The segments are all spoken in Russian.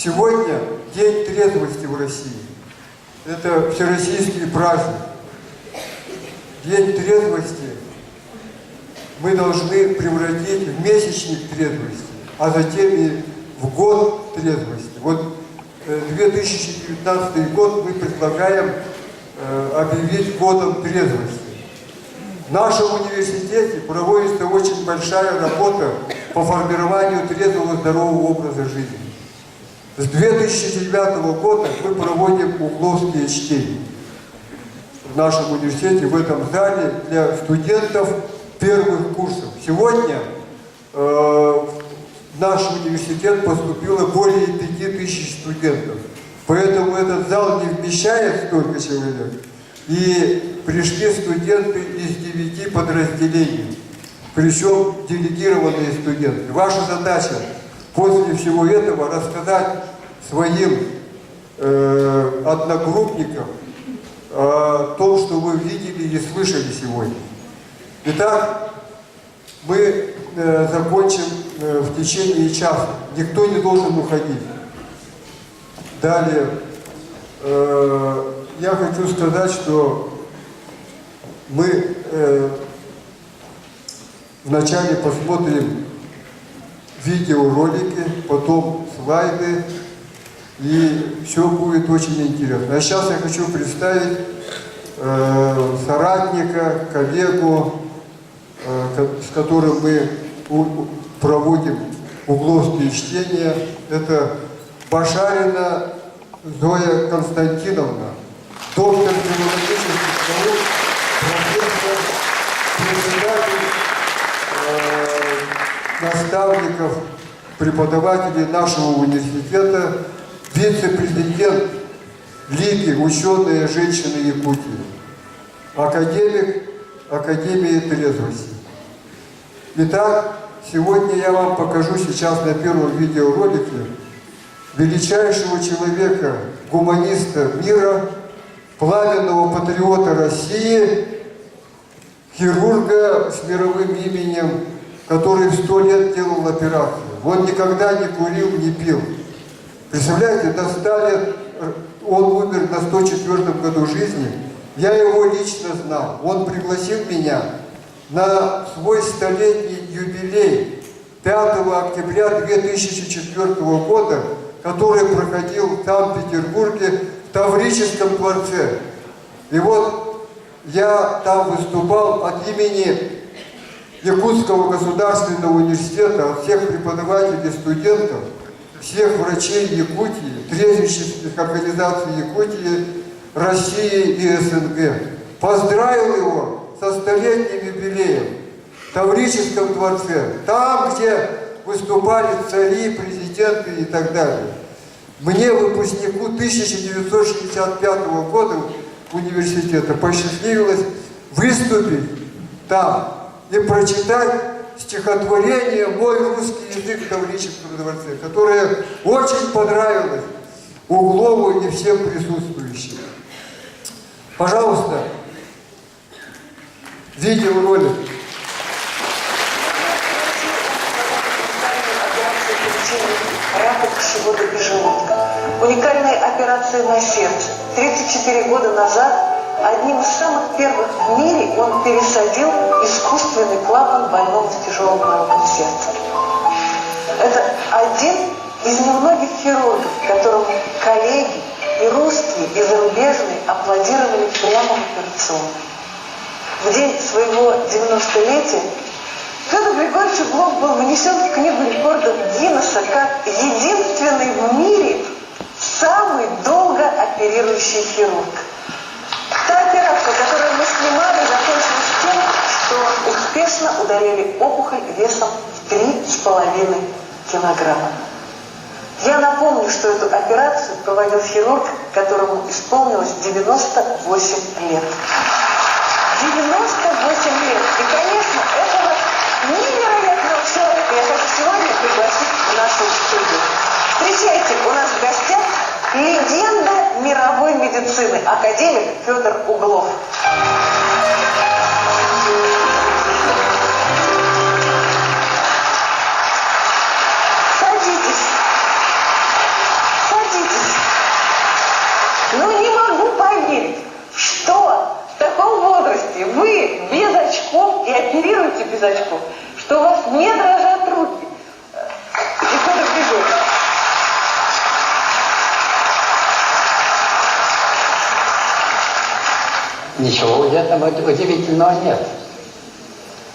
Сегодня День трезвости в России. Это всероссийский праздник. День трезвости мы должны превратить в месячник трезвости, а затем и в год трезвости. Вот 2019 год мы предлагаем объявить годом трезвости. В нашем университете проводится очень большая работа по формированию трезвого здорового образа жизни. С 2009 года мы проводим угловские чтения в нашем университете, в этом зале для студентов первых курсов. Сегодня в наш университет поступило более 5000 студентов. Поэтому этот зал не вмещает столько человек. И пришли студенты из 9 подразделений, причем делегированные студенты. Ваша задача после всего этого рассказать своим одногруппникам о том, что вы видели и слышали сегодня. Итак, мы закончим в течение часа. Никто не должен уходить. Далее, я хочу сказать, что мы вначале посмотрим видеоролики, потом слайды, и все будет очень интересно. А сейчас я хочу представить соратника, коллегу, с которым мы проводим угловские чтения. Это Башарина Зоя Константиновна, доктор филологических наук, профессор, председатель наставников, преподавателей нашего университета, вице-президент Лиги «Ученые женщины Якутии», академик Академии трезвости. Итак, сегодня я вам покажу сейчас на первом видеоролике величайшего человека, гуманиста мира, пламенного патриота России, хирурга с мировым именем, который в 100 лет делал операцию. Он никогда не курил, не пил. Представляете, до 100 лет он умер на 104-м году жизни. Я его лично знал. Он пригласил меня на свой 100-летний юбилей 5 октября 2004 года, который проходил там, в Петербурге, в Таврическом дворце. И вот я там выступал от имени Якутского государственного университета, от всех преподавателей, студентов, всех врачей Якутии, трезвенческих организаций Якутии, России и СНГ. Поздравил его со 100-летним юбилеем в Таврическом дворце, там, где выступали цари, президенты и так далее. Мне, выпускнику 1965 года университета, посчастливилось выступить там и прочитать стихотворение «Мой русский язык» в Таврическом дворце, которое очень понравилось Углову и всем присутствующим. Пожалуйста, видеоролик. Рака пищевода и желудка. Уникальная операция на сердце. 34 года назад одним из самых первых в мире он пересадил искусственный клапан больному с тяжелым пороком сердца. Это один из немногих хирургов, которому коллеги и русские, и зарубежные аплодировали прямо в операционной. В день своего 90-летия Федор Григорьевич Углов был внесен в книгу рекордов Гиннесса как единственный в мире самый долго оперирующий хирург. Та операция, которую мы снимали, закончилась тем, что успешно удалили опухоль весом в 3,5 килограмма. Я напомню, что эту операцию проводил хирург, которому исполнилось 98 лет. 98 лет. И, конечно, этого невероятного человека я хочу сегодня пригласить в нашу студию. Встречайте, у нас в гостях легенда мировой медицины, академик Федор Углов. Садитесь. оперируете без очков, что у вас не дрожат руки. И Федор Григорьевич. Ничего в этом удивительного нет.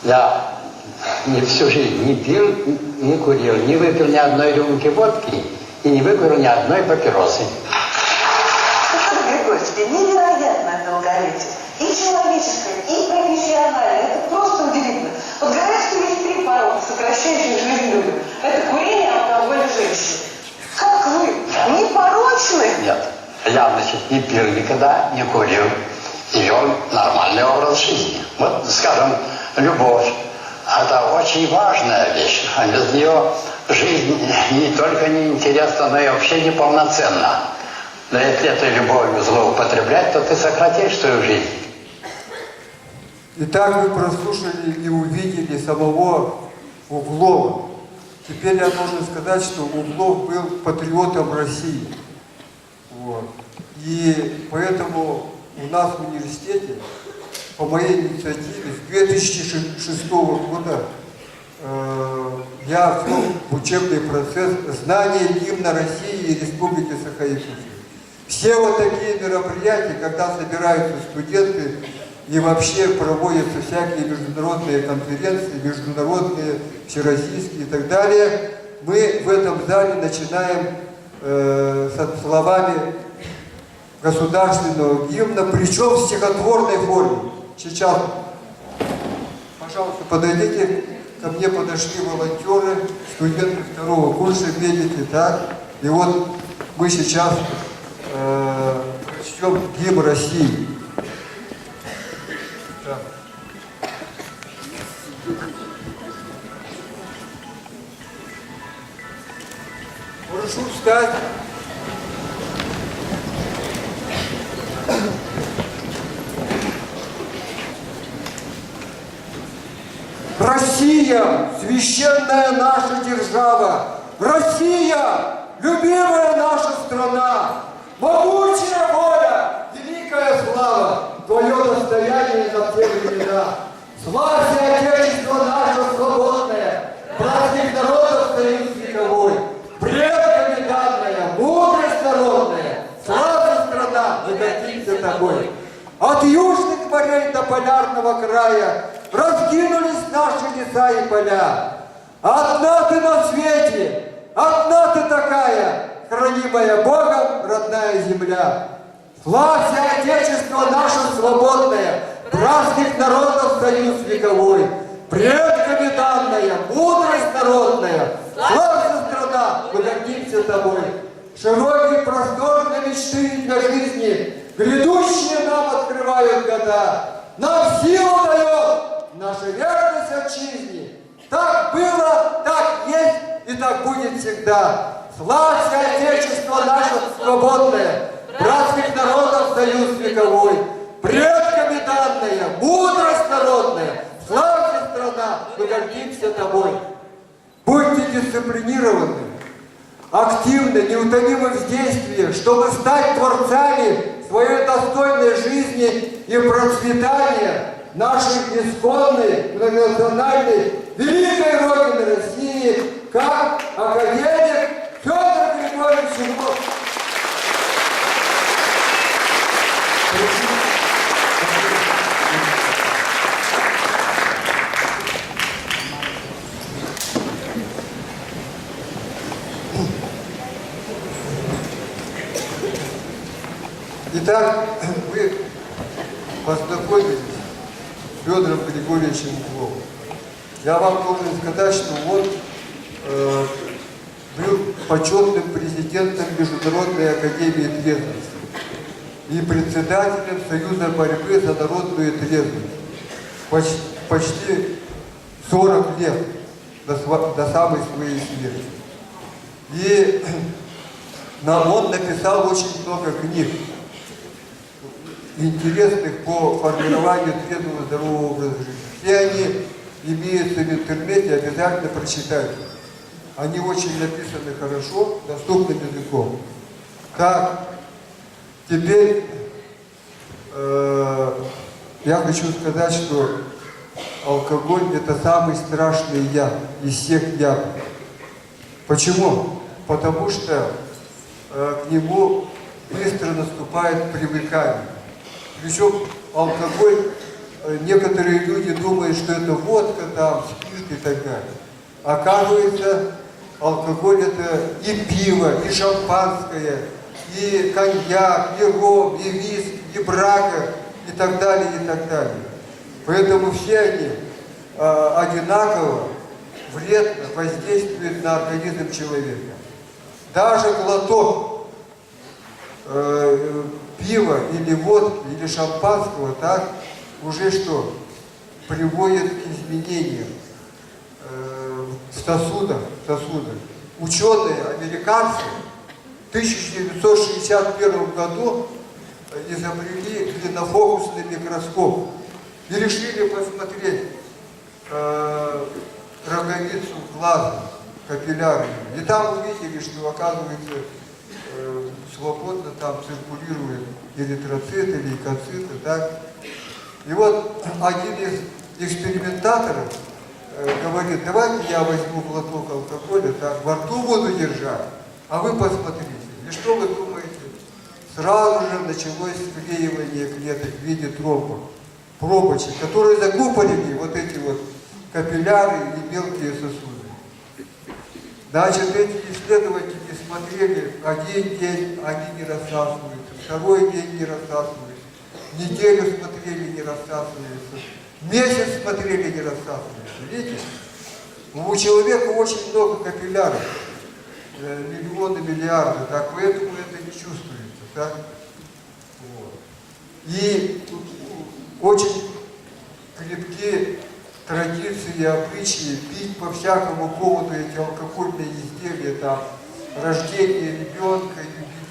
Я не всю жизнь не пил, не курил, не выпил ни одной рюмки водки и не выкурил ни одной папиросы. Федор Григорьевич, невероятное долголетие. И человеческое, и профессиональное. Это просто удивительно. Вот говорят, что есть 3 порока, сокращающих жизнь людям. Это курение, алкоголь и женщины. Как вы? Непорочны? Нет. Я, значит, не пил никогда, не курил. И вел нормальный образ жизни. Вот, скажем, любовь. Это очень важная вещь. А без нее жизнь не только неинтересна, но и вообще неполноценна. Но если этой любовью злоупотреблять, то ты сократишь свою жизнь. Итак, вы прослушали и увидели самого Углова. Теперь я должен сказать, что Углов был патриотом России. Вот. И поэтому у нас в университете, по моей инициативе, с 2006 года я ввел в учебный процесс знания гимна России и Республики Саха-Якутия. Все вот такие мероприятия, когда собираются студенты и вообще проводятся всякие международные конференции, международные, всероссийские и так далее, мы в этом зале начинаем со словами государственного гимна, причем в стихотворной форме. Сейчас, пожалуйста, подойдите, ко мне подошли волонтеры, студенты 2-го курса, медики, так? И вот мы сейчас прочтем гимн России. Так. Прошу встать. Россия, священная наша держава, Россия, любимая наша страна, могучая воля, великая слава, твое достояние на все времена. Славься, Отечество наше свободное, праздник народов союз вековой, предками данная, мудрость народная, славная страна, мы гордимся тобой. От южных морей до полярного края раскинулись наши леса и поля. Одна ты на свете, одна ты такая, хранимая Богом родная земля. Славься, Отечество наше свободное, праздник народов союз вековой, предками данная, мудрость народная, славься страна, мы гордимся тобой. Широкие просторные мечты для жизни, грядущие нам открывают года, нам силу дает наша верность отчизне. Так было, так есть и так будет всегда. Славься, Отечество наше свободное, праздник народов союз вековой, предками данная, мудрость народная, славься страна, мы гордимся тобой. Будьте дисциплинированы, активны, неутомимы в действии, чтобы стать творцами своей достойной жизни и процветания нашей исконной, многонациональной, великой Родины России, как академик Федор Григорьевич Углов. Итак, вы познакомились с Федором Григорьевичем Угловым. Я вам должен сказать, что он был почетным президентом Международной академии трезвости и председателем Союза борьбы за народную трезвость почти 40 лет до самой своей смерти. И он написал очень много книг, интересных по формированию трезвого здорового образа жизни. Все они имеются в интернете, обязательно прочитайте. Они очень написаны хорошо, доступным языком. Так, теперь я хочу сказать, что алкоголь – это самый страшный яд из всех ядов. Почему? Потому что к нему быстро наступает привыкание. Причем алкоголь, некоторые люди думают, что это водка, там, спирт и так далее. Оказывается, алкоголь – это и пиво, и шампанское, и коньяк, и ром, и виски, и брага, и так далее, и так далее. Поэтому все они одинаково вредно воздействуют на организм человека. Даже глоток пива или водки, или шампанского, так, уже что? Приводит к изменениям в сосудах. Ученые, американцы, в 1961 году изобрели длиннофокусный микроскоп и решили посмотреть роговицу глаза, капилляры. И там увидели, что, оказывается, свободно там циркулируют эритроциты, лейкоциты, так. И вот один из экспериментаторов говорит: давайте я возьму глоток алкоголя, так, во рту буду держать, а вы посмотрите. И что вы думаете? Сразу же началось склеивание клеток в виде тромбов, пробочек, которые закупорены вот эти вот капилляры и мелкие сосуды. Значит, эти исследователи смотрели, один день они не рассасываются, второй день не рассасываются, неделю смотрели, не рассасываются, месяц смотрели, не рассасываются. Видите? У человека очень много капилляров, миллионы, миллиарды, так, поэтому это не чувствуется. Так? Вот. И очень крепкие традиции и обычаи пить по всякому поводу эти алкогольные изделия, там, рождение ребенка,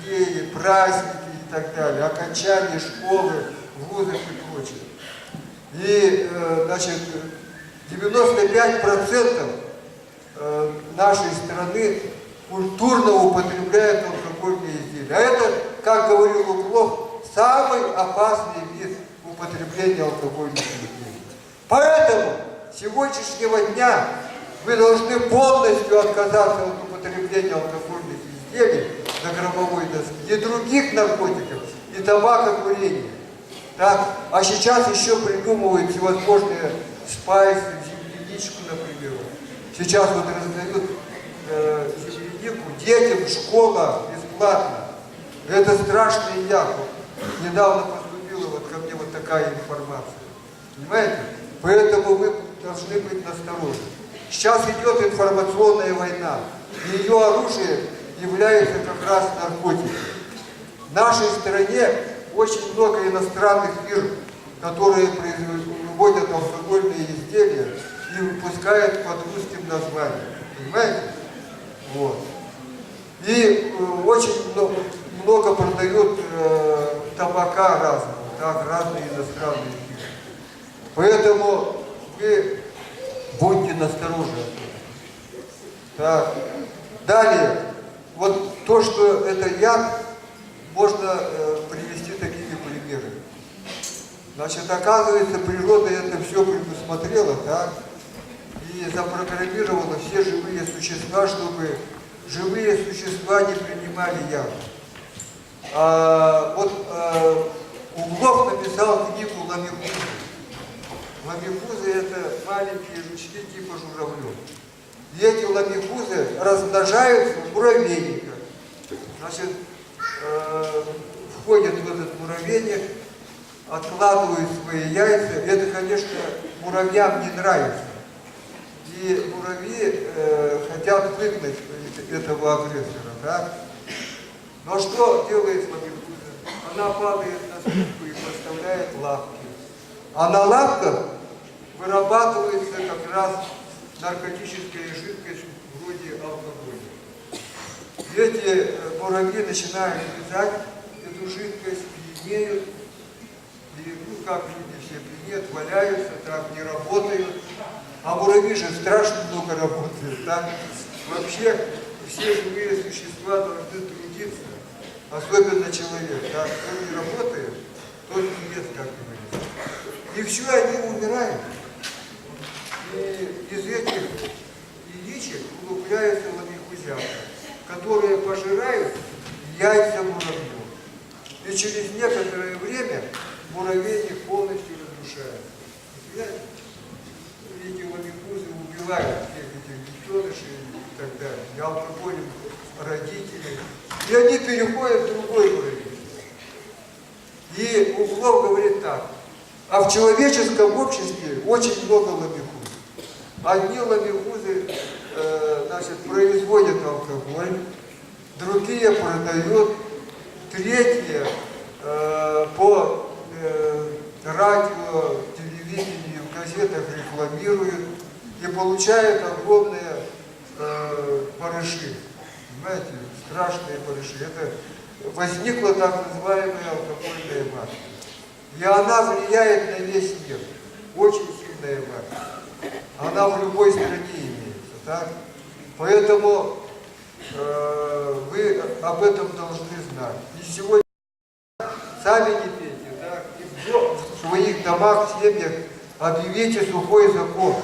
юбилеи, праздники и так далее, окончание школы, вузов и прочее. И, значит, 95% нашей страны культурно употребляют алкогольные изделия. А это, как говорил Углов, самый опасный вид употребления алкогольных изделий. Поэтому с сегодняшнего дня вы должны полностью отказаться от употребления алкогольных изделий на гробовой доске, и других наркотиков, и табакокурения. Так? А сейчас еще придумывают всевозможные спайсы, земляничку, например. Сейчас вот раздают землянику детям, школа бесплатно. Это страшный яд. Недавно поступила вот ко мне вот такая информация. Понимаете? Поэтому вы должны быть насторожны. Сейчас идет информационная война. И ее оружие является как раз наркотики. В нашей стране очень много иностранных фирм, которые производят алкогольные изделия и выпускают под русским названием. Понимаете? Вот. И очень много продают табака разного, так, разные иностранные фирмы. Поэтому вы будьте насторожны. Так. Далее, вот то, что это яд, можно привести такими примерами. Значит, оказывается, природа это все предусмотрела, так, и запрограммировала все живые существа, чтобы живые существа не принимали яд. Углов написал книгу «Ламифузы». Ламифузы – это маленькие жучки типа журавлев. И эти ламифузы размножаются в муравейниках. Значит, входят в этот муравейник, откладывают свои яйца. Это, конечно, муравьям не нравится. И муравьи хотят выгнать этого агрессора. Так? Но что делает ламифуза? Она падает на спинку и подставляет лапки. А на лапках вырабатывается как раз наркотическая жидкость вроде алкоголя. И эти муравьи начинают лизать эту жидкость, пьянеют, и, как люди все пьянеют, валяются, так, не работают. А муравьи же страшно много работают. Так? Вообще все живые существа должны трудиться, особенно человек. Так? Кто не работает, тот не ест, как говорится. И все, они умирают. И из этих яичек улупляются ламикузята, которые пожирают яйца муравьев. И через некоторое время муравейник полностью разрушается. Эти ламикузы убивают всех этих детенышей и так далее, и алкоголем родителей. И они переходят в другой муравейник. И Углов говорит так: а в человеческом обществе очень много ламикуз. Одни ламикузы производят алкоголь, другие продают, третьи по радио, телевидению, в газетах рекламируют и получают огромные барыши. Понимаете, страшные барыши. Это возникла так называемая алкогольная мафия. И она влияет на весь мир. Очень сильная мафия. Она в любой стране имеется. Так? Поэтому вы об этом должны знать. И сегодня сами не пейте, да? И в своих домах, в семьях объявите сухой закон.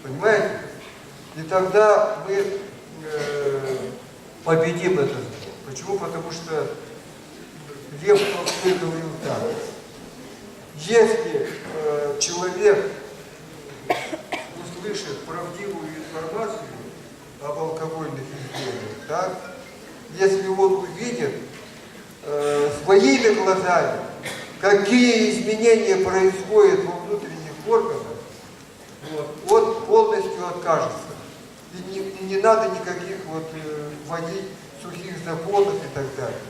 Понимаете? И тогда мы победим это. Почему? Потому что Лев Толстой говорил так: если человек услышит правдивую информацию об алкогольных изделиях, так, если он увидит своими глазами, какие изменения происходят во внутренних органах, вот, он полностью откажется. И не надо никаких вводить сухих законов и так далее.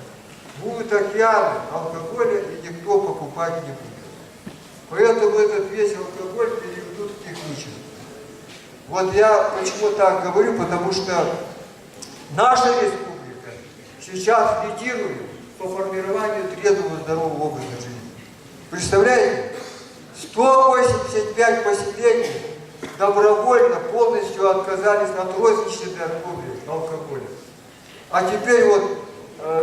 Будут океаны алкоголя, и никто покупать не будет. Поэтому этот весь алкоголь переведут в технический. Вот я почему так говорю, потому что наша республика сейчас лидирует по формированию трезвого здорового образа жизни. Представляете? 185 поселений добровольно полностью отказались от розничной торговли алкоголем. А теперь вот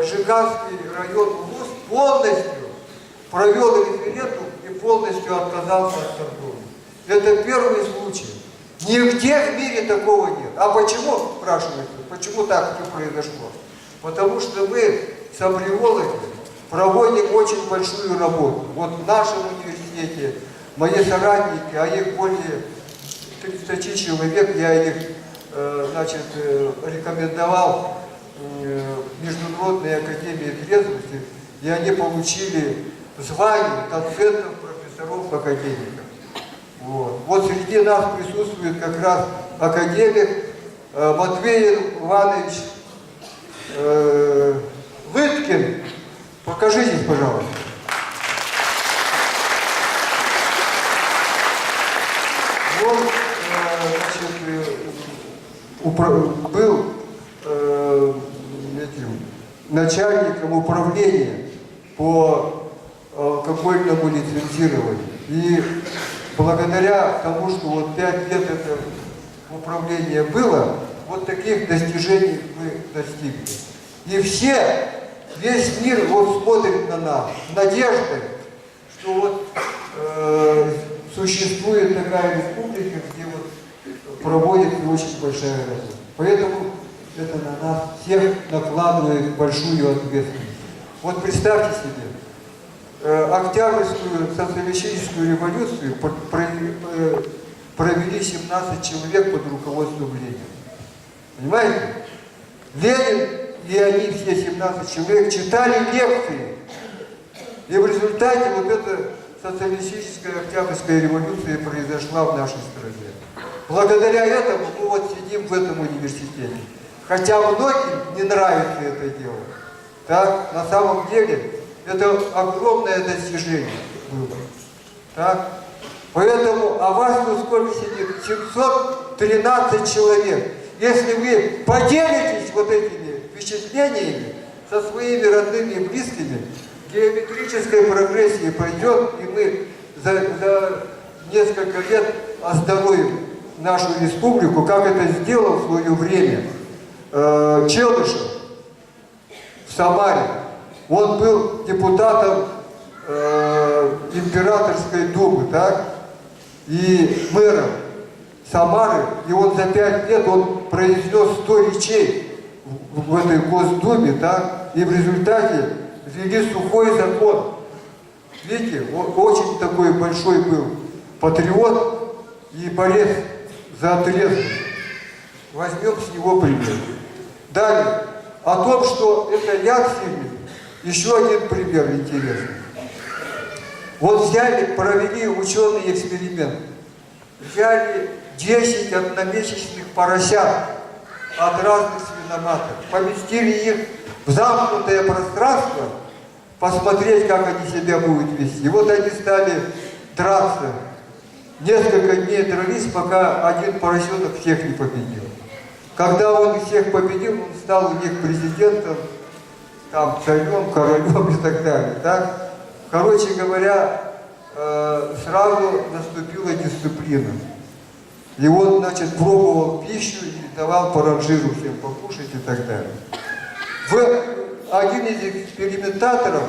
Жиганский район УГУС полностью провел референдум и полностью отказался от торговли. Это первый случай. Нигде в мире такого нет. А почему, спрашивается, почему так не произошло? Потому что мы, сомневологи, проводим очень большую работу. Вот в нашем университете мои соратники, а их более 30 человек, я их рекомендовал Международной академии трезвости, и они получили звание доцентов, профессоров, академиков. Вот среди нас присутствует как раз академик Матвей Иванович Лыткин. Покажитесь, пожалуйста. Он был начальником управления по алкогольному лицензированию. И благодаря тому, что вот 5 лет это управление было, вот таких достижений мы достигли. И весь мир вот смотрит на нас с надеждой, что вот существует такая республика, где вот проводится очень большая работа. Поэтому это на нас всех накладывает большую ответственность. Вот представьте себе, Октябрьскую социалистическую революцию провели 17 человек под руководством Ленина. Понимаете? Ленин и они, все 17 человек, читали лекции. И в результате вот эта социалистическая Октябрьская революция произошла в нашей стране. Благодаря этому мы вот сидим в этом университете. Хотя многим не нравится это дело. Так, на самом деле, это огромное достижение было. Так? Поэтому, а вас тут сколько сидит? 713 человек. Если вы поделитесь вот этими впечатлениями со своими родными и близкими, геометрическая прогрессия пойдет, и мы за несколько лет оздоровим нашу республику, как это сделал в свое время Челышев в Самаре. Он был депутатом Императорской думы, так, и мэром. Самары, и он за 5 лет он произнес 100 речей в этой Госдуме, да, и в результате ввели сухой закон. Видите, он очень такой большой был патриот и борец за отрезок. Возьмем с него пример. Далее, о том, что это яд сильный, еще один пример интересный. Вот взяли, провели ученый эксперимент. Взяли 10 одномесячных поросят от разных свиноматок, поместили их в замкнутое пространство, посмотреть, как они себя будут вести. И вот они стали драться. Несколько дней дрались, пока один поросенок всех не победил. Когда он всех победил, он стал у них президентом, там, царем, королем и так далее. Так? Короче говоря, сразу наступила дисциплина. И он, значит, пробовал пищу и давал по ранжиру всем покушать и так далее. Один из экспериментаторов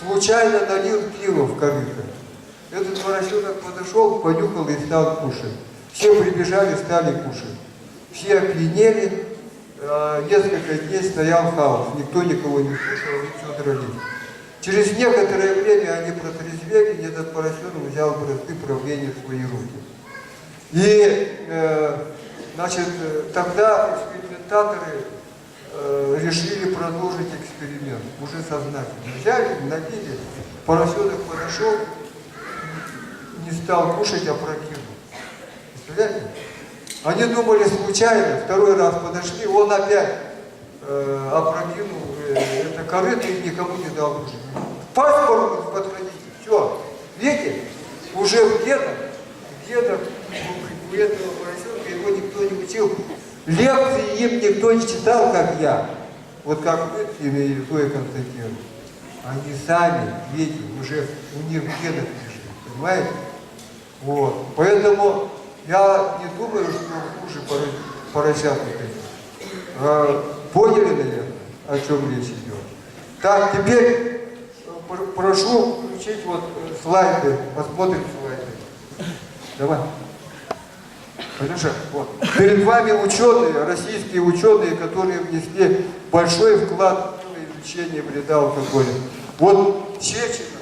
случайно налил пиво в корыто. Этот поросенок подошел, понюхал и стал кушать. Все прибежали, стали кушать. Все опьянели, несколько дней стоял хаос. Никто никого не слушал, они все дрались. Через некоторое время они протрезвели, и этот поросенок взял бразды правления в свои руки. И, значит, тогда экспериментаторы решили продолжить эксперимент, уже сознательно. Взяли, налили, поросенок подошел, не стал кушать, а прокинул. Представляете? Они думали случайно, второй раз подошли, он опять опрокинул это корыто и никому не дал кушать. Паспорт подходите, все. Видите, уже где-то у этого поросенка его никто не учил. Лекции им никто не читал, как я. Вот как вы, и Зоя Константиновна. Они сами, видите, уже у них где-то пришли, понимаете? Вот. Поэтому я не думаю, что хуже поросят вот эти. Поняли, наверное, о чем речь идет? Так, теперь прошу включить вот слайды, посмотрим слайды. Давай. Алеша, вот. Перед вами ученые, российские ученые, которые внесли большой вклад в изучение вреда алкоголя. Вот Чеченов,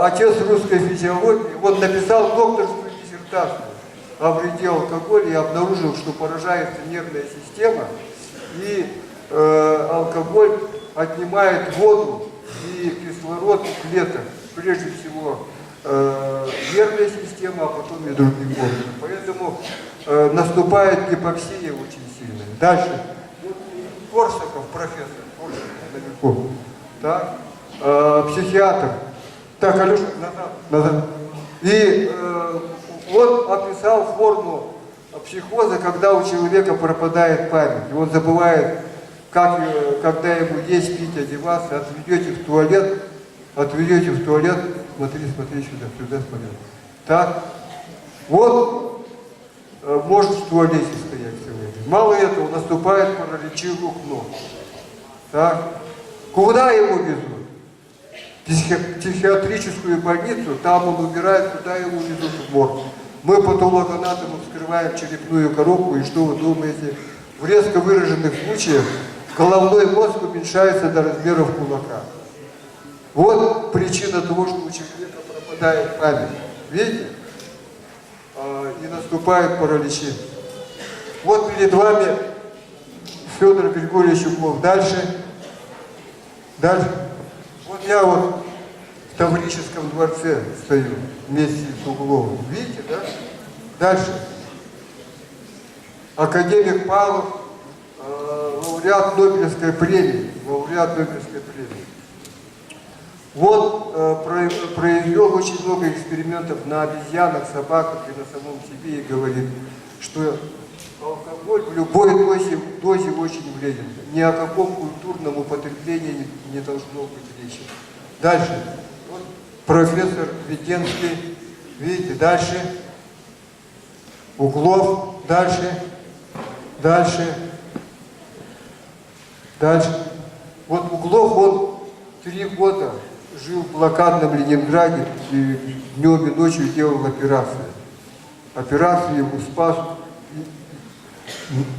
отец русской физиологии, он написал докторскую диссертацию о вреде алкоголя и обнаружил, что поражается нервная система, и алкоголь отнимает воду и кислород у клеток, прежде всего нервная система, а потом и другим органам. Поэтому наступает гипоксия очень сильная. Дальше. Корсаков, профессор, Корсаков, наверху. Так? Психиатр. Так, Алеша, назад. И он описал форму психоза, когда у человека пропадает память. И он забывает, как, когда ему есть, пить, одеваться, отведете в туалет, смотри сюда, смотри. Так, вот может в туалете стоять сегодня. Мало этого, наступает параличи рук, ног. Так, куда его везут? В психиатрическую больницу, там он умирает, куда его везут в морг. Мы патологоанатомы вскрываем черепную коробку, и что вы думаете? В резко выраженных случаях головной мозг уменьшается до размеров кулака. Вот причина того, что у человека пропадает память. Видите? И наступают параличи. Вот перед вами Федор Григорьевич Углов. Дальше. Вот я вот в Таврическом дворце стою вместе с Угловым. Видите, да? Дальше. Академик Павлов, лауреат Нобелевской премии. Вот произвел очень много экспериментов на обезьянах, собаках и на самом себе и говорит, что алкоголь в любой дозе очень вреден. Ни о каком культурном употреблении не должно быть речи. Дальше. Вот профессор Веденский. Видите, дальше. Углов. Дальше. Вот Углов, он 3 года жил в блокадном Ленинграде и днем и ночью делал операции. операции ему спас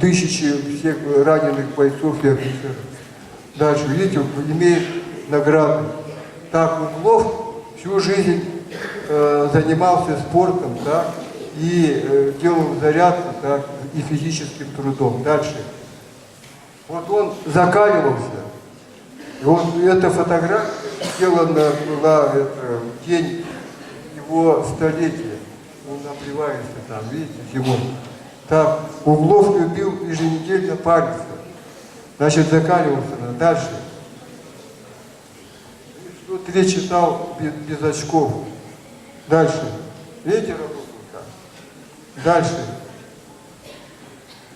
тысячи всех раненых бойцов и офицеров. Дальше, видите, он имеет награды. Так Углов всю жизнь занимался спортом, да, и делал зарядку, да, и физическим трудом. Дальше. Вот он закаливался. И вот эта фотография сделана была в день его столетия. Он напивается там, видите, зимой. Так, Углов любил еженедельно париться. Значит, закаливался. Дальше. Тут речь читал без очков. Дальше. Видите, работал как? Дальше.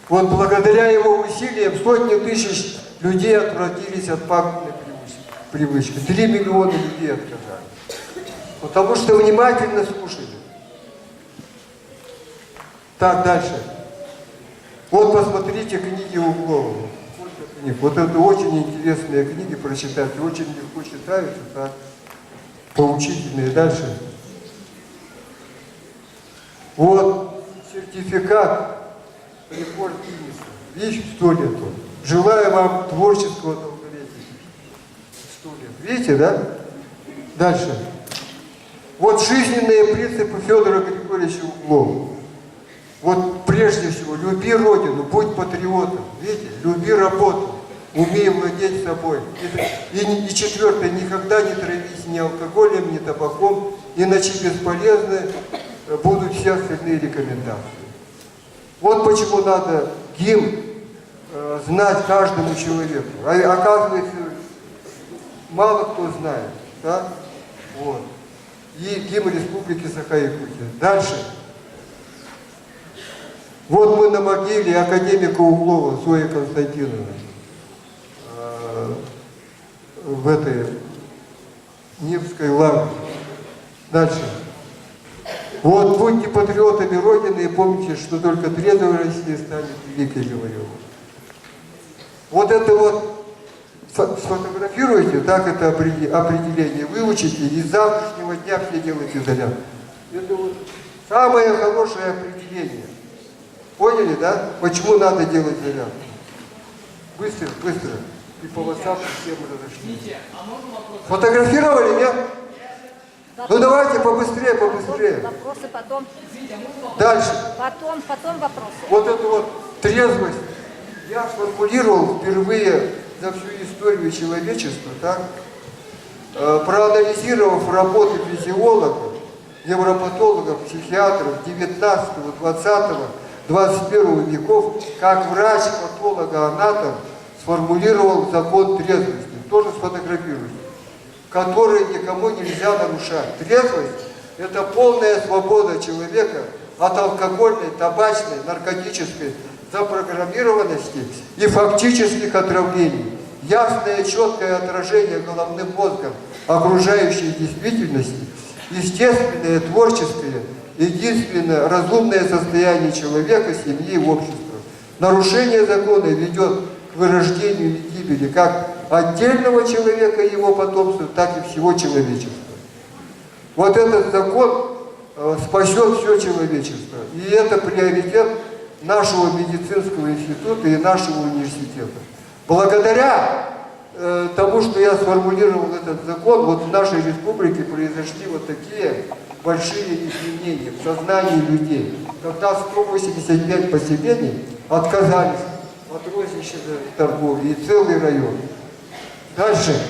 Вот благодаря его усилиям сотни тысяч людей отвратились от пагубной привычки. 3 миллиона людей отказали. Потому что внимательно слушали. Так, дальше. Вот посмотрите книги Углова. Вот это очень интересные книги прочитать, очень легко читаются, так, поучительные. Дальше. Вот сертификат рекорд Гиннесса. Видите, 100 лет он. Желаю вам творческого долголетия. 100 лет. Видите, да? Дальше. Вот жизненные принципы Федора Григорьевича Углова. Вот прежде всего, люби Родину, будь патриотом. Видите, люби работу, умей владеть собой. И четвертое, никогда не травись ни алкоголем, ни табаком, иначе бесполезны будут все остальные рекомендации. Вот почему надо гимн знать каждому человеку. А оказывается, мало кто знает. Да? Вот. И гимн Республики Саха-Якутия. Дальше. Вот мы на могиле академика Углова Зои Константиновны в этой Невской лавре. Дальше. Вот будьте патриотами Родины и помните, что только трезвая Россия станет великой, говорю. Вот это вот сфотографируйте, так это определение, выучите, и с завтрашнего дня все делайте зарядку. Это вот самое хорошее определение. Поняли, да? Почему надо делать зарядку? Быстро, быстро. И по WhatsApp всем разошлись. Фотографировали, нет? Ну давайте побыстрее, побыстрее. Вопросы потом. Дальше. Потом вопросы. Вот эту вот трезвость я сформулировал впервые за всю историю человечества, так? Проанализировав работы физиологов, невропатологов, психиатров 19, 20, 21 веков, как врач-патолога-анатом сформулировал закон трезвости, тоже сфотографируйте, который никому нельзя нарушать. Трезвость – это полная свобода человека от алкогольной, табачной, наркотической запрограммированности и фактических отравлений. Ясное, четкое отражение головным мозгом окружающей действительности, естественное, творческое, единственное разумное состояние человека, семьи и общества. Нарушение закона ведет к вырождению и гибели как отдельного человека и его потомства, так и всего человечества. Вот этот закон спасет все человечество. И это приоритет нашего медицинского института и нашего университета. Благодаря тому, что я сформулировал этот закон, вот в нашей республике произошли вот такие большие изменения в сознании людей. Когда 185 поселений отказались от розничной торговли и целый район. Дальше.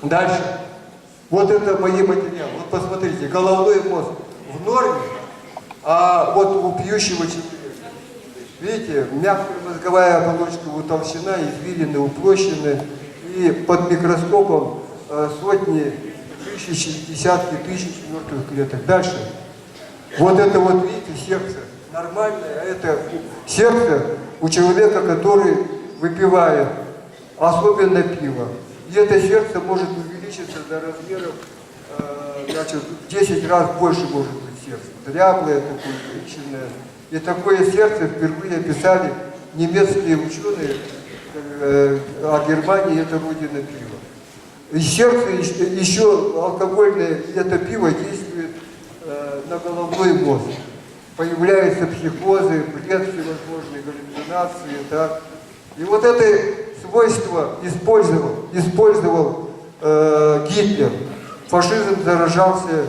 Дальше. Вот это мои материалы. Вот посмотрите, головной мозг в норме, а вот у пьющего человека, видите, мягкая мозговая оболочка утолщена, извилины уплощены, и под микроскопом сотни, тысячи, десятки тысяч мертвых клеток. Дальше. Вот это вот, видите, сердце нормальное, а это сердце у человека, который выпивает, особенно пиво. И это сердце может увеличиться до размеров, значит, в 10 раз больше может быть сердце. Дряблое, такое, увеличенное. И такое сердце впервые описали немецкие ученые, а Германия это родина пива. И сердце еще алкогольное, это пиво действует на головной мозг. Появляются психозы, бред, всевозможные галлюцинации, так. И вот это свойство использовал Гитлер. Фашизм зарождался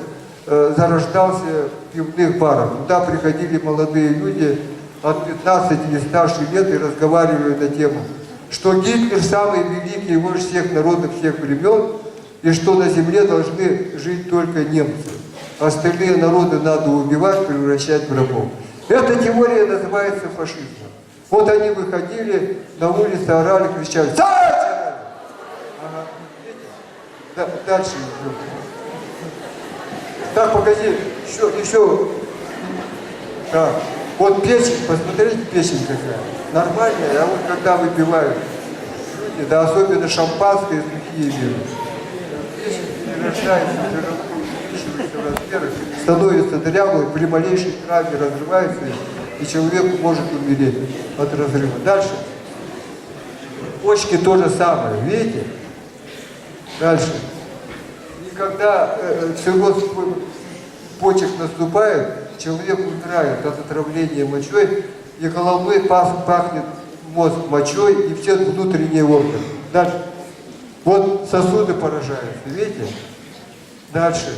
в пивных барах. Туда приходили молодые люди от 15 или старше лет и разговаривали на тему, что Гитлер самый великий вождь всех народов, всех времен, и что на земле должны жить только немцы. Остальные народы надо убивать, превращать в рабов. Эта теория называется фашизмом. Вот они выходили на улицу, орали, кричали: «Сядьте!» Ага. Дальше идем. Так, погоди, еще. Так, вот печень, посмотрите, печень какая. Нормальная, а вот когда выпивают люди, да особенно шампанское, сухие вина, печень перерождается в жировку, в размерах, становится дряблой, при малейшей травме разрывается, и человек может умереть от разрыва. Дальше. Почки то же самое, видите? Дальше. И когда цирроз почек наступает, человек умирает от отравления мочой, и головной пахнет мозг мочой и все внутренние органы. Дальше. Вот сосуды поражаются, видите? Дальше.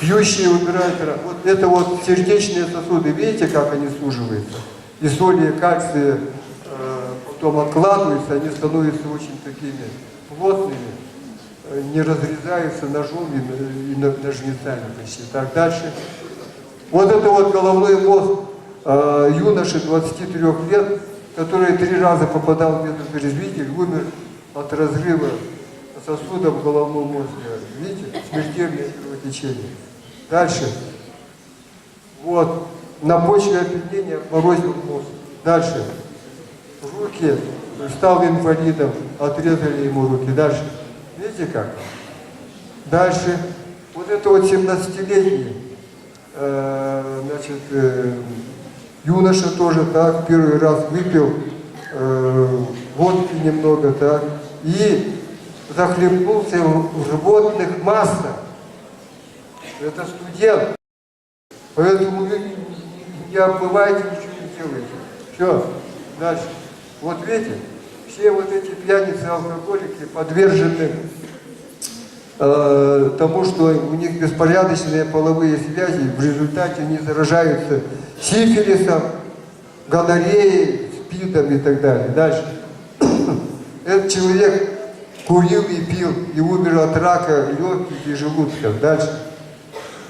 Пьющие умирают. Вот это вот сердечные сосуды, видите, как они суживаются? И соли, и кальция потом откладываются, они становятся очень такими плотными, не разрезаются ножом и ножницами почти. Так, дальше. Вот это вот головной мозг юноши 23 лет, который 3 раза попадал в медотрезвитель, умер от разрыва сосудов головного мозга. Видите? Смертельное кровотечение. Дальше. Вот. На почве опьянения обморозил мозг. Дальше. Руки. Стал инвалидом. Отрезали ему руки. Дальше. Видите как? Дальше. Вот это вот 17-летний юноша тоже так, первый раз выпил водки немного, так, и захлебнулся в животных массах. Это студент. Поэтому вы не обмывайте, ничего не делайте. Все, дальше. Вот видите, все вот эти пьяницы, алкоголики подвержены тому, что у них беспорядочные половые связи, в результате они заражаются сифилисом, гонореей, СПИДом и так далее. Дальше. Этот человек курил и пил, и умер от рака легких и желудков. Дальше.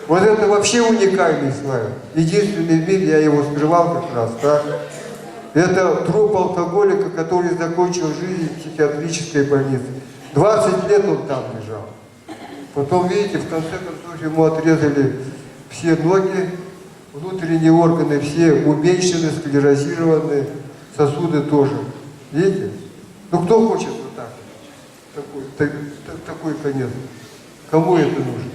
Вот это вообще уникальный слайд. Единственный в мире, я его скрывал как раз, так? Это труп алкоголика, который закончил жизнь в психиатрической больнице. 20 лет он там лежал. Потом, видите, в конце концов ему отрезали все ноги, внутренние органы все уменьшены, склерозированы, сосуды тоже. Видите? Ну кто хочет вот так? Такой конец. Кому это нужно?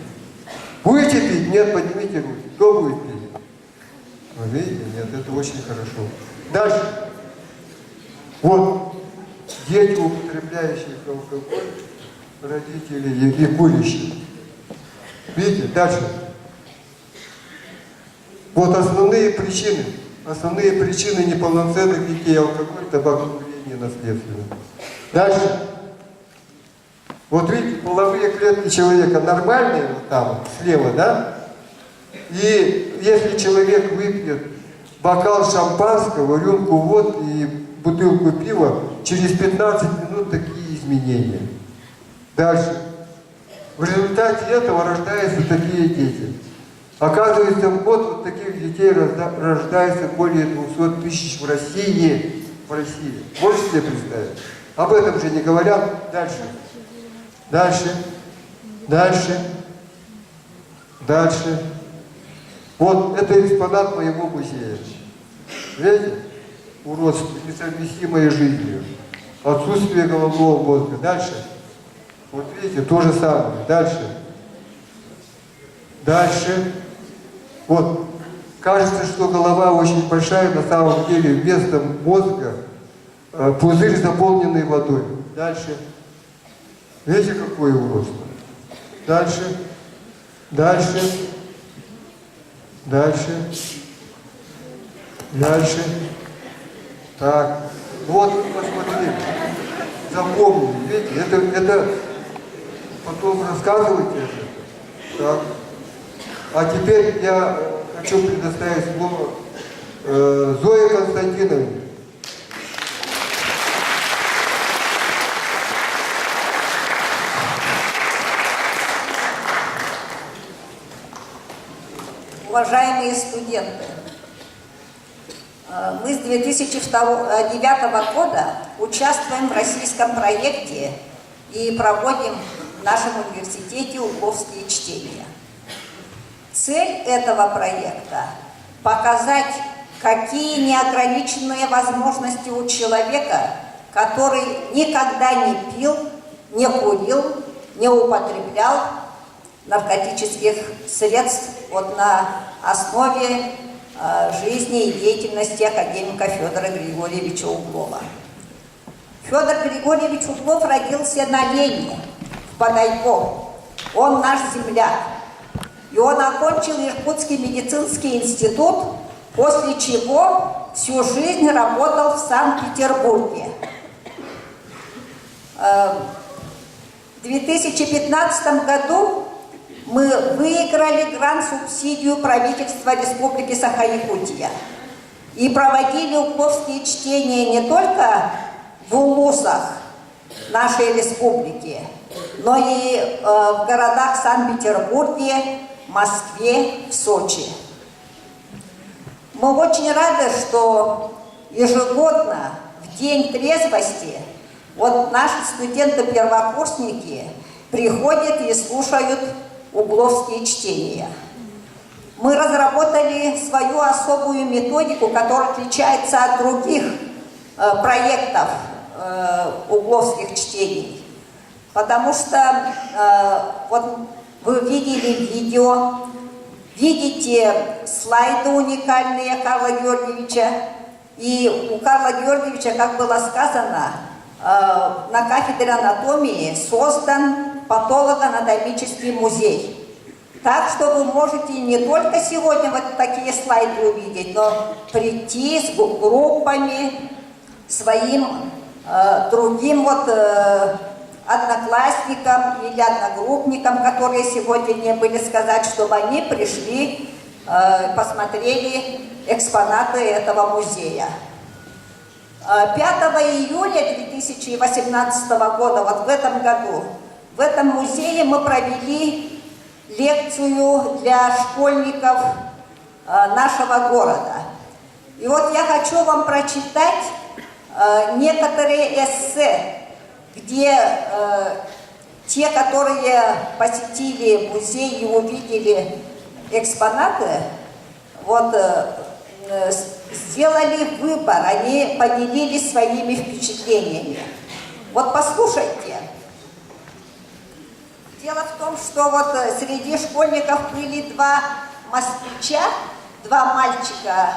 Будете пить? Нет, поднимите руки. Кто будет пить? Вы видите? Нет, это очень хорошо. Дальше. Вот. Дети, употребляющие алкоголь, родители и курящие. Видите? Дальше. Вот основные причины неполноценных детей: алкоголь, табакокурение, наследственно. Дальше. Вот видите, половые клетки человека нормальные, вот там, слева, да? И если человек выпьет бокал шампанского, рюмку водки и бутылку пива, через 15 минут такие изменения. Дальше. В результате этого рождаются такие дети. Оказывается, в год вот таких детей рождается более 200 тысяч в России. Можете себе представить? Об этом же не говорят. Дальше. Вот это экспонат моего музея. Видите? Уродство, несовместимое с жизнью. Отсутствие головного мозга. Дальше. Вот видите, то же самое. Дальше. Вот. Кажется, что голова очень большая, на самом деле вместо мозга пузырь, заполненный водой. Дальше. Видите, какое уродство? Дальше. Дальше. Дальше. Дальше. Так. Вот, посмотри. Запомни. Видите, это потом рассказывайте это. Так. А теперь я хочу предоставить слово Зое Константиновне. Уважаемые студенты, мы с 2009 года участвуем в российском проекте и проводим в нашем университете угловские чтения. Цель этого проекта – показать, какие неограниченные возможности у человека, который никогда не пил, не курил, не употреблял наркотических средств на основе жизни и деятельности академика Федора Григорьевича Углова. Федор Григорьевич Углов родился на Лене, в Подайко. Он наш земляк. И он окончил Иркутский медицинский институт, после чего всю жизнь работал в Санкт-Петербурге. В 2015 году мы выиграли грант-субсидию правительства Республики Саха-Якутия и проводили угловские чтения не только в улусах нашей республики, но и в городах Санкт-Петербурге, Москве, в Сочи. Мы очень рады, что ежегодно в День трезвости наши студенты-первокурсники приходят и слушают угловские чтения. Мы разработали свою особую методику, которая отличается от других проектов угловских чтений. Потому что вы видели видео, видите слайды уникальные Карла Георгиевича. И у Карла Георгиевича, как было сказано, на кафедре анатомии создан патологоанатомический музей. Так что вы можете не только сегодня такие слайды увидеть, но прийти с группами, своим другим одноклассникам или одногруппникам, которые сегодня не были, сказать, чтобы они пришли, посмотрели экспонаты этого музея. 5 июля 2018 года, в этом году, в этом музее мы провели лекцию для школьников нашего города. И я хочу вам прочитать некоторые эссе, где те, которые посетили музей и увидели экспонаты, сделали выбор, они поделились своими впечатлениями. Послушайте. Дело в том, что среди школьников были два москвича, два мальчика,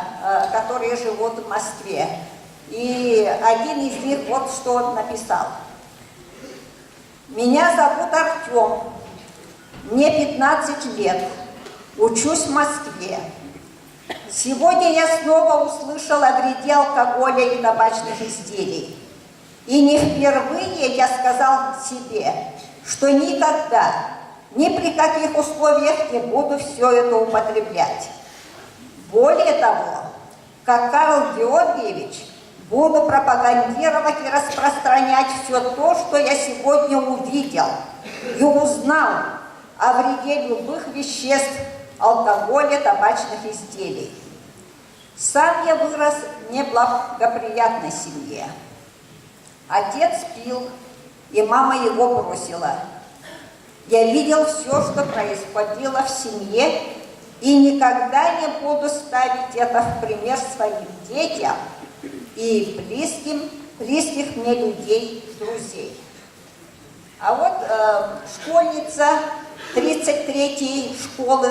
которые живут в Москве. И один из них что он написал. Меня зовут Артем, мне 15 лет, учусь в Москве. Сегодня я снова услышал о вреде алкоголя и табачных изделий. И не впервые я сказал себе, что никогда, ни при каких условиях не буду все это употреблять. Более того, как Карл Георгиевич, буду пропагандировать и распространять все то, что я сегодня увидел и узнал о вреде любых веществ, алкоголя, табачных изделий. Сам я вырос в неблагоприятной семье. Отец пил, и мама его бросила. Я видел все, что происходило в семье, и никогда не буду ставить это в пример своим детям и близких мне людей, друзей. А школьница 33-й школы,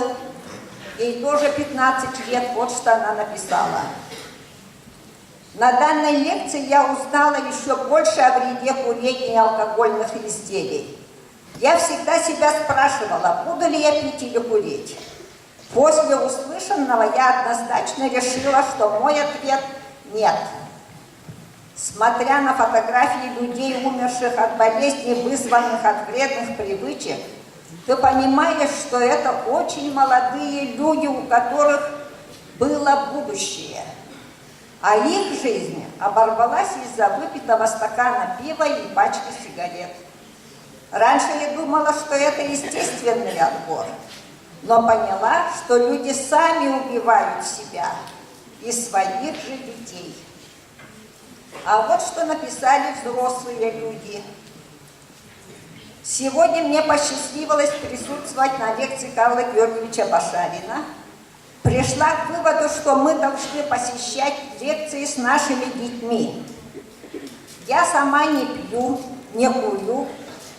ей тоже 15 лет, что она написала. На данной лекции я узнала еще больше о вреде курения и алкогольных изделий. Я всегда себя спрашивала, буду ли я пить или курить. После услышанного я однозначно решила, что мой ответ – нет. Смотря на фотографии людей, умерших от болезней, вызванных от вредных привычек, ты понимаешь, что это очень молодые люди, у которых было будущее. А их жизнь оборвалась из-за выпитого стакана пива и пачки сигарет. Раньше я думала, что это естественный отбор, но поняла, что люди сами убивают себя и своих же детей. А вот что написали взрослые люди. Сегодня мне посчастливилось присутствовать на лекции Карла Георгиевича Башарина. Пришла к выводу, что мы должны посещать лекции с нашими детьми. Я сама не пью, не курю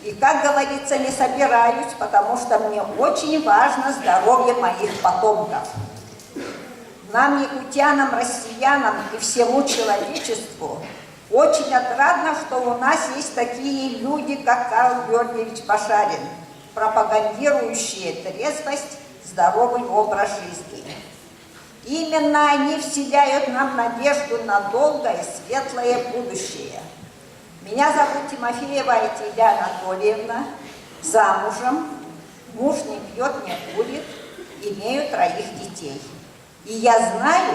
и, как говорится, не собираюсь, потому что мне очень важно здоровье моих потомков. Нам, якутянам, россиянам и всему человечеству очень отрадно, что у нас есть такие люди, как Карл Георгиевич Башарин, пропагандирующие трезвость, здоровый образ жизни. Именно они вселяют нам надежду на долгое, светлое будущее. Меня зовут Тимофеева Айтиля Анатольевна, замужем, муж не пьет, не курит, имею 3 детей. И я знаю,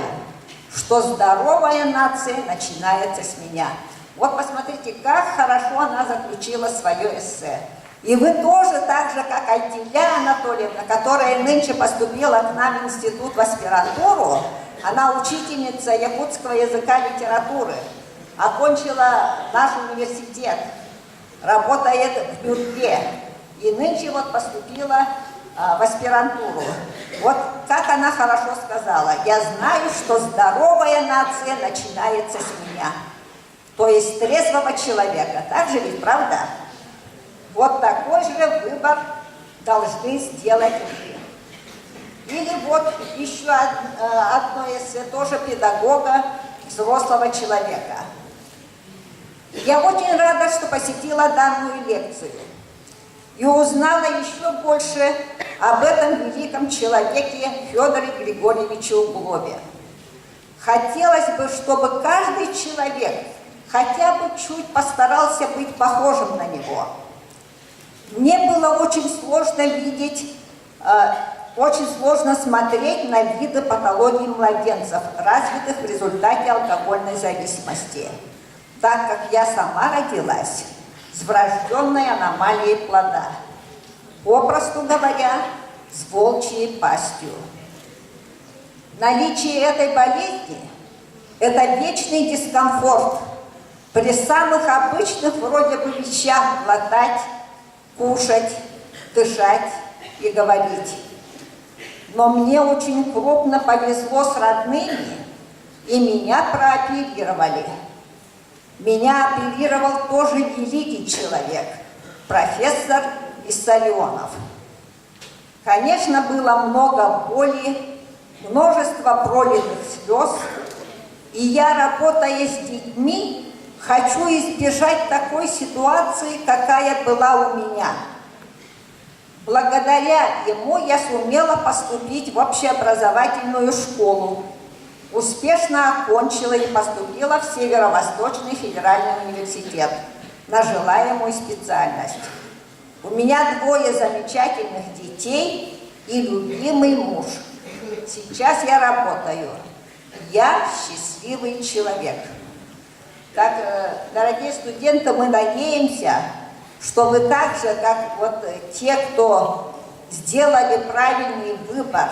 что здоровая нация начинается с меня. Вот посмотрите, как хорошо она заключила свое эссе. И вы тоже, так же, как Айтиля Анатольевна, которая нынче поступила к нам в институт в аспирантуру, она учительница якутского языка и литературы, окончила наш университет, работает в Нюрбе, и нынче вот поступила в аспирантуру. Вот как она хорошо сказала: я знаю, что здоровая нация начинается с меня, то есть трезвого человека. Так же ведь, правда? Вот такой же выбор должны сделать вы. Или вот еще одно эссе, тоже педагога, взрослого человека. Я очень рада, что посетила данную лекцию и узнала еще больше об этом великом человеке Федоре Григорьевиче Углове. Хотелось бы, чтобы каждый человек хотя бы чуть постарался быть похожим на него. Мне было очень сложно видеть, очень сложно смотреть на виды патологий младенцев, развитых в результате алкогольной зависимости, так как я сама родилась с врожденной аномалией плода, попросту говоря, с волчьей пастью. Наличие этой болезни – это вечный дискомфорт при самых обычных вроде бы вещах: глотать, кушать, дышать и говорить. Но мне очень крупно повезло с родными, и меня прооперировали. Меня оперировал тоже великий человек, профессор Виссарионов. Конечно, было много боли, множество пролитых слез, и я, работая с детьми, хочу избежать такой ситуации, какая была у меня. Благодаря ему я сумела поступить в общеобразовательную школу, успешно окончила и поступила в Северо-Восточный федеральный университет на желаемую специальность. У меня 2 замечательных детей и любимый муж. Сейчас я работаю. Я счастливый человек. Так, дорогие студенты, мы надеемся, что вы так же, как вот те, кто сделали правильный выбор,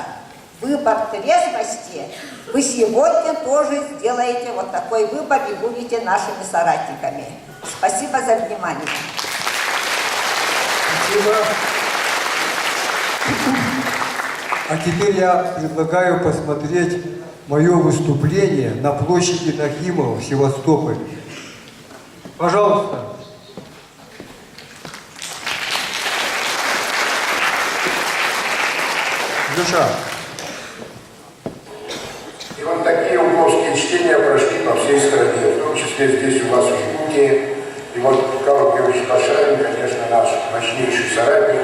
выбор трезвости, вы сегодня тоже сделаете вот такой выбор и будете нашими соратниками. Спасибо за внимание. Спасибо. А теперь я предлагаю посмотреть мое выступление на площади Нахимова в Севастополе. Пожалуйста. Душа. И вот такие угловские чтения прошли по всей стране, в том числе здесь у вас в Якутии. И вот Карл Григорьевич Пашарин, конечно, наш мощнейший соратник.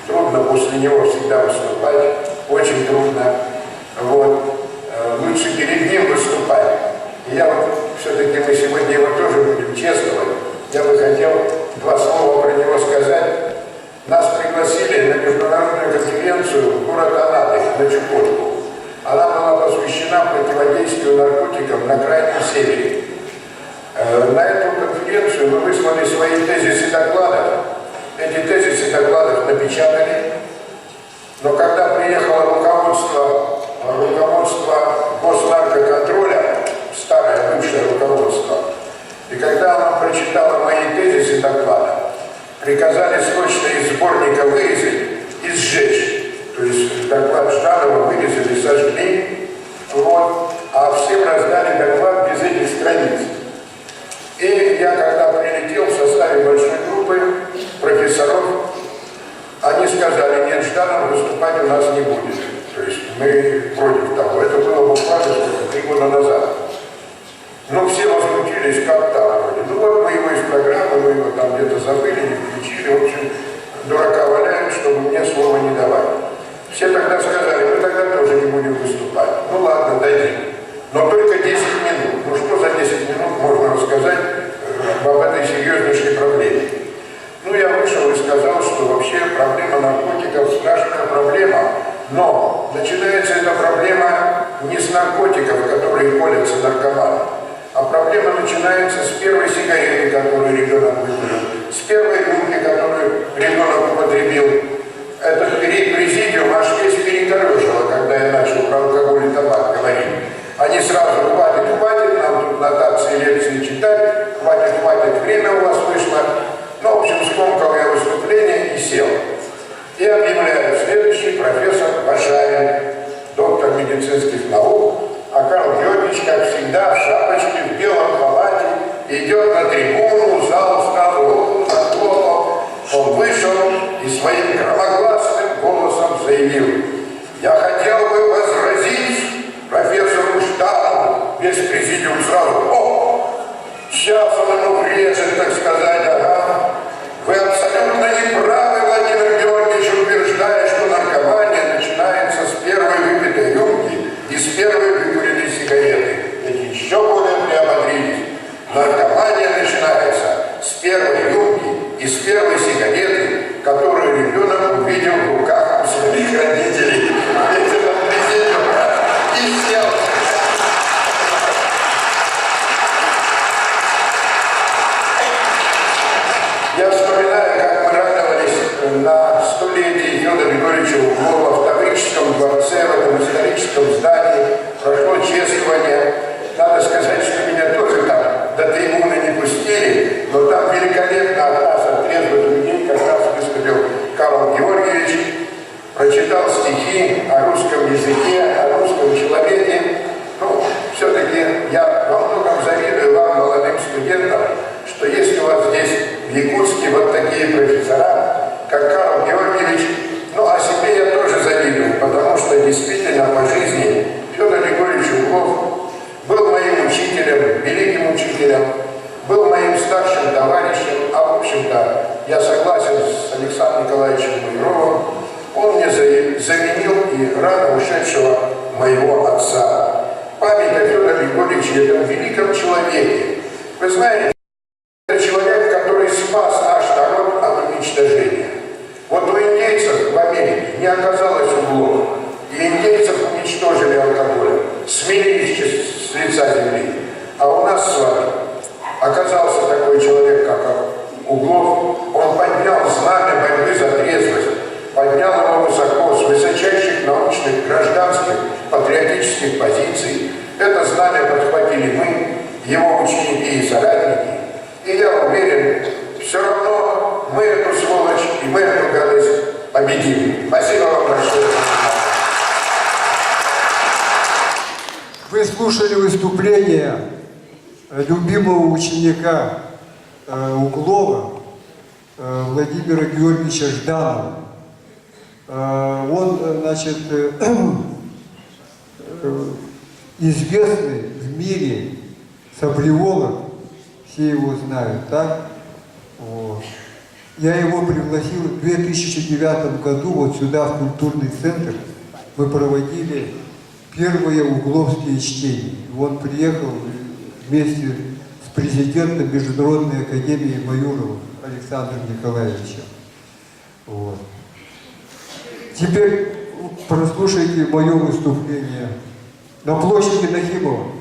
Трудно после него всегда выступать, очень трудно. Вот. Лучше перед ним выступать. И я вот, все-таки мы сегодня его тоже будем чествовать. Я бы хотел два слова про него сказать. Нас пригласили на международную конференцию в город Анады, на Чукотку. Она была посвящена противодействию наркотикам на Крайнем Севере. На эту конференцию мы выслали свои тезисы докладов. Эти тезисы докладов напечатали. Но когда приехало руководство госнаркоконтроля, старое бывшее руководство, и когда оно прочитало мои тезисы доклада, приказали срочно из сборника вырезать и сжечь. То есть доклад Жданова вырезали, сожгли, вот, а всем раздали доклад без этих страниц. И я, когда прилетел в составе большой группы профессоров, они сказали: нет, Жданов выступать у нас не будет. То есть мы против того. Это было буквально 3 года назад. Но все возмутились, как так вроде. Ну вот мы его из программы, мы его там где-то забыли, не включили. В общем, дурака валяют, чтобы мне слова не давали. Все тогда сказали: мы тогда тоже не будем выступать. Ну ладно, дадим. Но только 10 минут. Ну что за 10 минут можно рассказать об этой серьезнейшей проблеме? Ну я вышел и сказал, что вообще проблема наркотиков страшная проблема. Но начинается эта проблема не с наркотиков, которые колятся наркоманам, а проблема начинается с первой сигареты, которую ребенок выкурил, с первой губки, которую ребенок употребил. Этот президиум аж весь перекорежило, когда я начал про алкоголь и табак говорить. Они сразу: хватит, нам тут нотации, лекции читать, хватит, время у вас вышло. Ну, в общем, скомкал я выступление и сел. И объявляю: следующий профессор Пашарин, доктор медицинских наук, а Карл Георгиевич, как всегда, в шапочке, в белом халате, идет на трибуну, зал стал захлопал. Он вышел и своим громогласным голосом заявил: я хотел бы возразить профессору Жданову. Весь президиум сразу: о, сейчас он ему врежет, так сказать, ага. Вы абсолютно не правы, Владимир Георгиевич, утверждая, что наркомания начинается с первой выпитой рюмки и с первой выкуренной сигареты. Эти еще более приободрились. Наркомания начинается с первой рюмки и с первой сигареты, которую ребенок увидел в руках у своих родителей. И сел. Я вспоминаю, как мы радовались на столетии Федора Григорьевича Углова в Таврическом дворце, в этом историческом здании. Прошло чествование. Надо сказать, что меня тоже там до трибуны не пустили, но там великолепно от нас, от трезвых людей, как раз выступил Карл Георгиевич, прочитал стихи о русском языке, о русском человеке. Ну, все-таки я во многом завидую вам, молодым студентам, что есть у вас здесь в Якутске вот такие профессора, как Карл Георгиевич. Ну, о себе я тоже завидую, потому что действительно по жизни Федор Григорьевич Углов был моим учителем, великим учителем, был моим старшим товарищем, а в общем-то я согласен с Александром Николаевичем Буйровым. Он мне заменил и рано ушедшего моего отца. Память о Федоре Григорьевиче, этом великом человеке. Вы знаете, это человек, который спас наш народ от уничтожения. Вот у индейцев в Америке не оказалось углов, и индейцев уничтожили алкоголем, смели с лица земли. А у нас с вами оказался такой человек, как Углов. Он поднял знамя борьбы за трезвость, поднял его высоко, с высочайших научных, гражданских, патриотических позиций. Это знамя подхватили мы, его ученики и соратники. И я уверен, все равно мы эту сволочь и мы эту гадость победим. Спасибо вам большое. Вы слушали выступление любимого ученика Углова Владимира Георгиевича Жданова. Он, значит, известный в мире саблеволог, все его знают, так? Вот. Я его пригласил в 2009 году вот сюда, в культурный центр. Мы проводили первые угловские чтения. Он приехал вместе с президентом Международной академии Маюровым Александром Николаевичем. Вот. Теперь прослушайте мое выступление на площади Нахимова.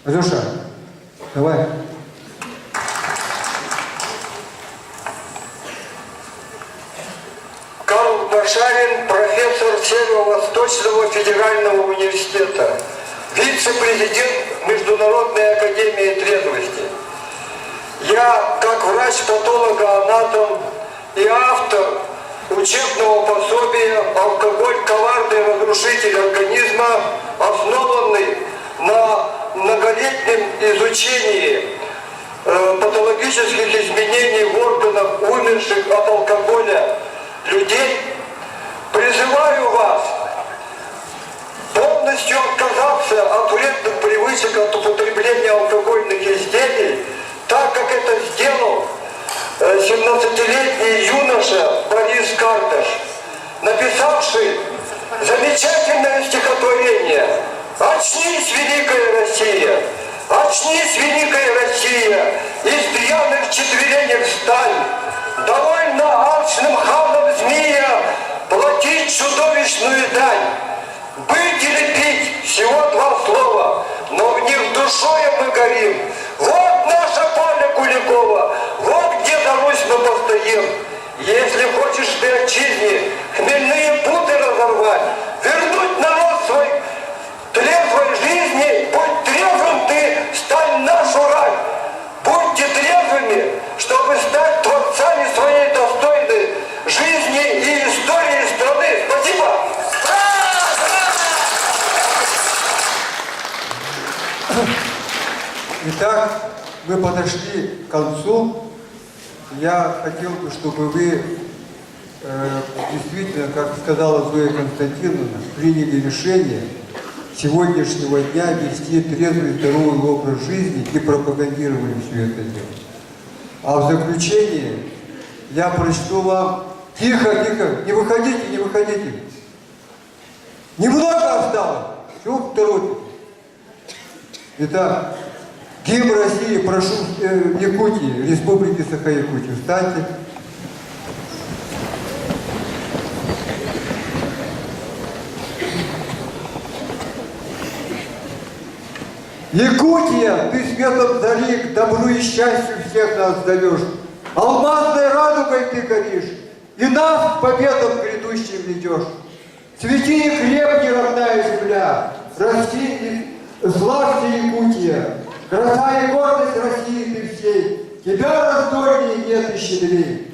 Алеша, давай. Карл Башарин, профессор Северо-Восточного федерального университета, вице-президент Международной академии трезвости. Я, как врач-патологоанатом и автор учебного пособия «Алкоголь – коварный разрушитель организма», основанный на многолетнем изучении патологических изменений в органах умерших от алкоголя людей, призываю вас полностью отказаться от вредных привычек от употребления алкогольных изделий, так как это сделал 17-летний юноша Борис Карташ, написавший замечательное стихотворение «Очнись, великая Россия! Очнись, великая Россия! Из дряных четверенек встань! Довольно алчным хамам змея платить чудовищную дань! Быть или пить – всего два слова, но в них душою мы горим. Вот наша Поля Куликова, вот где за Русь мы постоим. Если хочешь ты отчизне хмельные путы разорвать, вернуть народ свой трезвой жизни, будь трезвым ты, стань нашу рать. Будьте трезвыми, чтобы стать творцами своей достойной жизни и истории страны. Спасибо! Итак, мы подошли к концу. Я хотел бы, чтобы вы действительно, как сказала Зоя Константиновна, приняли решение сегодняшнего дня вести трезвый здоровый образ жизни и пропагандировали все это дело. А в заключение я прочту вам... Тихо, тихо, не выходите, не выходите. Немного осталось. Чего вы торопитесь? Итак, гимн России, прошу, Якутии, Республики Саха-Якутия, встаньте. Якутия, ты светом зари, к добру и счастью всех нас зовешь. Алмазной радугой ты горишь, и нас к победам грядущим ведешь. Цвети и крепни, родная земля, расти и славься, Якутия. Краса и гордость России ты всей, тебя раздольнее нет и щедрей.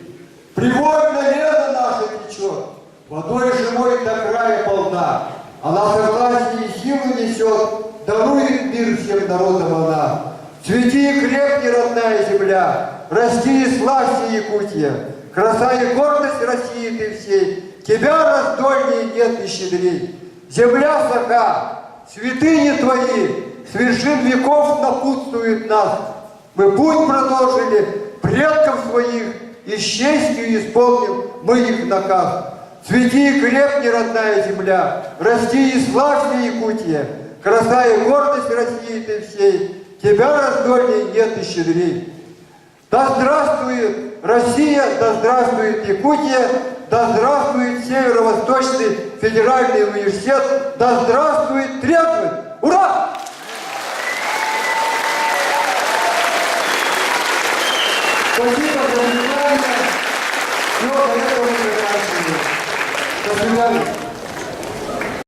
Привольно лето наше течет, водой живой до края полна. Она согласие и силу несет, дарует мир всем народам она. Цвети и крепни, родная земля, расти и славься, Якутия. Краса и гордость России ты всей, тебя раздольнее нет и щедрей. Земля Саха, святыни твои, с вершин веков напутствует нас. Мы путь продолжили предков своих, и с честью исполним мы их наказ. Цвети и крепни, родная земля, расти и славься, Якутия. Краса и гордость России ты всей, тебя раздольнее нет и щедрей. Да здравствует Россия, да здравствует Якутия, да здравствует Северо-Восточный федеральный университет, да здравствует трезвость! Ура! Спасибо за внимание. Все, на этом мы заканчиваем. До свидания.